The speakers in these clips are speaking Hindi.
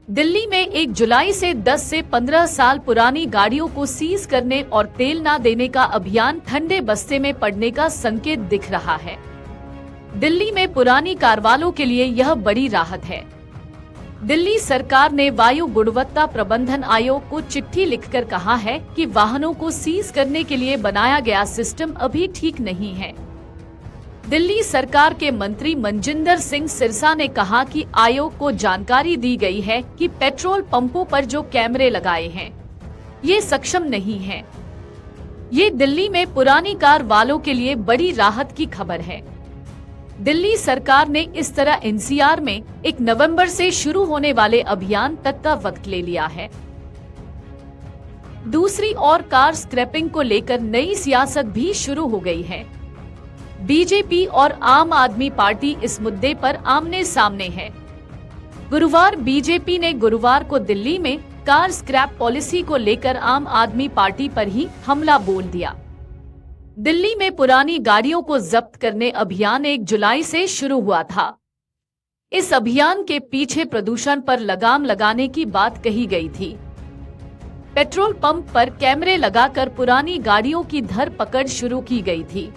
दिल्ली में 1 जुलाई से 10 से 15 साल पुरानी गाड़ियों को सीज करने और तेल न देने का अभियान ठंडे बस्ते में पड़ने का संकेत दिख रहा है। दिल्ली में पुरानी कार वालों के लिए यह बड़ी राहत है। दिल्ली सरकार ने वायु गुणवत्ता प्रबंधन आयोग को चिट्ठी लिखकर कहा है कि वाहनों को सीज करने के लिए बनाया गया सिस्टम अभी ठीक नहीं है। दिल्ली सरकार के मंत्री मनजिंदर सिंह सिरसा ने कहा कि आयोग को जानकारी दी गई है कि पेट्रोल पंपों पर जो कैमरे लगाए हैं, ये सक्षम नहीं है। ये दिल्ली में पुरानी कार वालों के लिए बड़ी राहत की खबर है। दिल्ली सरकार ने इस तरह एनसीआर में 1 नवंबर से शुरू होने वाले अभियान तक का वक्त ले लिया है। दूसरी ओर कार स्क्रैपिंग को लेकर नई सियासत भी शुरू हो गई है। बीजेपी और आम आदमी पार्टी इस मुद्दे पर आमने सामने है। गुरुवार बीजेपी ने गुरुवार को दिल्ली में कार स्क्रैप पॉलिसी को लेकर आम आदमी पार्टी पर ही हमला बोल दिया। दिल्ली में पुरानी गाड़ियों को जब्त करने अभियान 1 जुलाई से शुरू हुआ था। इस अभियान के पीछे प्रदूषण पर लगाम लगाने की बात कही गई थी। पेट्रोल पंप पर कैमरे लगाकर पुरानी गाड़ियों की धरपकड़ शुरू की गई थी।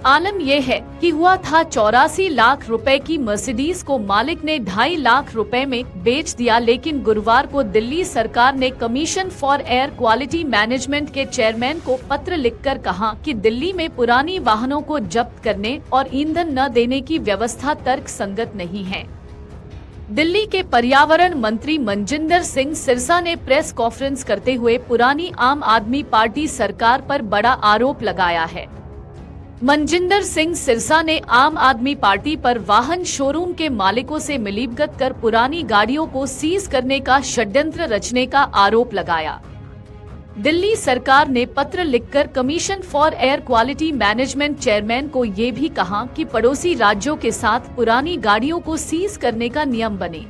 आलम यह है कि हुआ था 84 लाख रुपए की मर्सिडीज को मालिक ने 2.5 लाख रुपए में बेच दिया, लेकिन गुरुवार को दिल्ली सरकार ने commission for air quality management के चेयरमैन को पत्र लिखकर कहा कि दिल्ली में पुरानी वाहनों को जब्त करने और ईंधन न देने की व्यवस्था तर्क संगत नहीं है। दिल्ली के पर्यावरण मंत्री मनजिंदर सिंह सिरसा ने प्रेस कॉन्फ्रेंस करते हुए पुरानी आम आदमी पार्टी सरकार पर बड़ा आरोप लगाया है। मनजिंदर सिंह सिरसा ने आम आदमी पार्टी पर वाहन शोरूम के मालिकों से मिलीभगत कर पुरानी गाड़ियों को सीज करने का षड्यंत्र रचने का आरोप लगाया। दिल्ली सरकार ने पत्र लिखकर commission for air quality management chairman को ये भी कहा कि पड़ोसी राज्यों के साथ पुरानी गाड़ियों को सीज करने का नियम बने।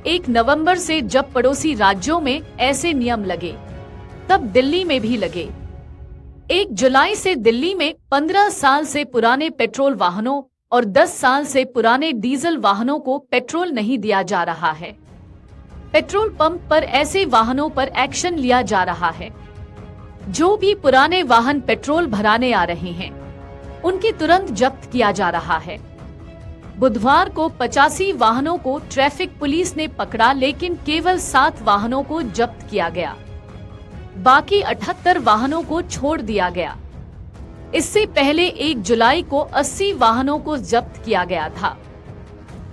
1 नवंबर से जब पड़ोसी राज्यों में ऐसे नियम लगे, तब दिल्ली में भी लगे। 1 जुलाई से दिल्ली में 15 साल से पुराने पेट्रोल वाहनों और 10 साल से पुराने डीजल वाहनों को पेट्रोल नहीं दिया जा रहा है। पेट्रोल पंप पर ऐसे वाहनों पर एक्शन लिया जा रहा है। जो भी पुराने वाहन पेट्रोल भराने आ रहे हैं, उनकी तुरंत जब्त किया जा रहा है। बुधवार को 85 वाहनों को ट्रैफिक पुलिस ने पकड़ा, लेकिन केवल 7 वाहनों को जब्त किया गया। बाकी 78 वाहनों को छोड़ दिया गया। इससे पहले 1 जुलाई को 80 वाहनों को जब्त किया गया था।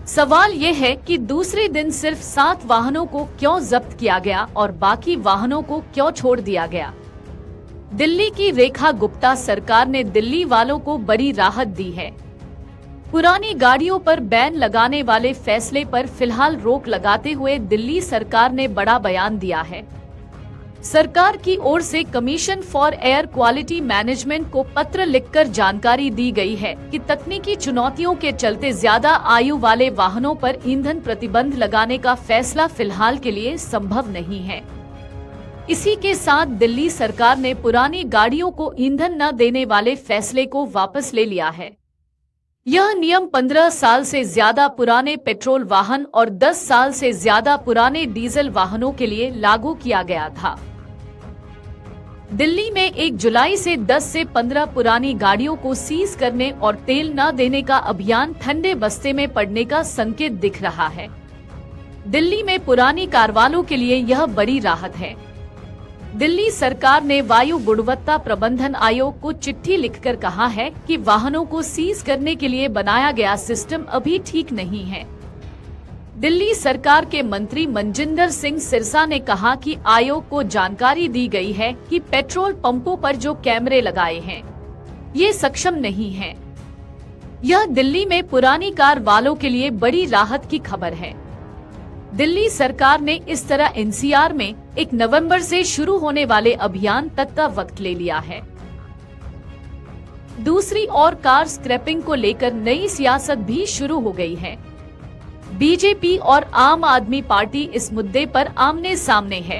सवाल यह है कि दूसरे दिन सिर्फ 7 वाहनों को क्यों जब्त किया गया और बाकी वाहनों को क्यों छोड़ दिया गया। दिल्ली की रेखा गुप्ता सरकार ने दिल्ली वालों को बड़ी राहत दी है। पुरानी गाड़ियों पर बैन लगाने वाले फैसले पर फिलहाल रोक लगाते हुए दिल्ली सरकार ने बड़ा बयान दिया है। सरकार की ओर से commission for air quality management को पत्र लिखकर जानकारी दी गई है कि तकनीकी चुनौतियों के चलते ज्यादा आयु वाले वाहनों पर ईंधन प्रतिबंध लगाने का फैसला फिलहाल के लिए संभव नहीं है। इसी के साथ दिल्ली सरकार ने पुरानी गाड़ियों को ईंधन न देने वाले फैसले को वापस ले लिया है। यह नियम 15 साल से ज्यादा पुराने पेट्रोल वाहन और 10 साल से ज्यादा पुराने डीजल वाहनों के लिए लागू किया गया था। दिल्ली में 1 जुलाई से 10 से 15 पुरानी गाड़ियों को सीज करने और तेल न देने का अभियान ठंडे बस्ते में पड़ने का संकेत दिख रहा है। दिल्ली में पुरानी कार वालों के लिए यह बड़ी राहत है। दिल्ली सरकार ने वायु गुणवत्ता प्रबंधन आयोग को चिट्ठी लिखकर कहा है कि वाहनों को सीज करने के लिए बनाया गया सिस्टम अभी ठीक नहीं है। दिल्ली सरकार के मंत्री मनजिंदर सिंह सिरसा ने कहा कि आयोग को जानकारी दी गई है कि पेट्रोल पंपों पर जो कैमरे लगाए हैं, ये सक्षम नहीं है। यह दिल्ली में पुरानी कार वालों के लिए बड़ी राहत की खबर है। दिल्ली सरकार ने इस तरह एनसीआर में 1 नवंबर से शुरू होने वाले अभियान तक का वक्त ले लिया है। दूसरी ओर कार स्क्रैपिंग को लेकर नई सियासत भी शुरू हो गई है। बीजेपी और आम आदमी पार्टी इस मुद्दे पर आमने सामने है।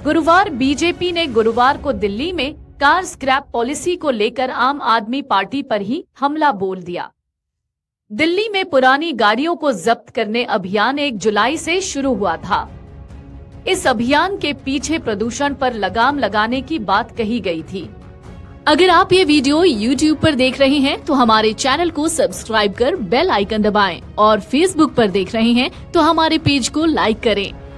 गुरुवार बीजेपी ने गुरुवार को दिल्ली में कार स्क्रैप पॉलिसी को लेकर आम आदमी पार्टी पर ही हमला बोल दिया। दिल्ली में पुरानी गाड़ियों को जब्त करने अभियान 1 जुलाई से शुरू हुआ था। इस अभियान के पीछे प्रदूषण पर लगाम लगाने की बात कही गई थी। अगर आप ये वीडियो YouTube पर देख रहे हैं तो हमारे चैनल को सब्सक्राइब कर बेल आइकन दबाएं और Facebook पर देख रहे हैं तो हमारे पेज को लाइक करें।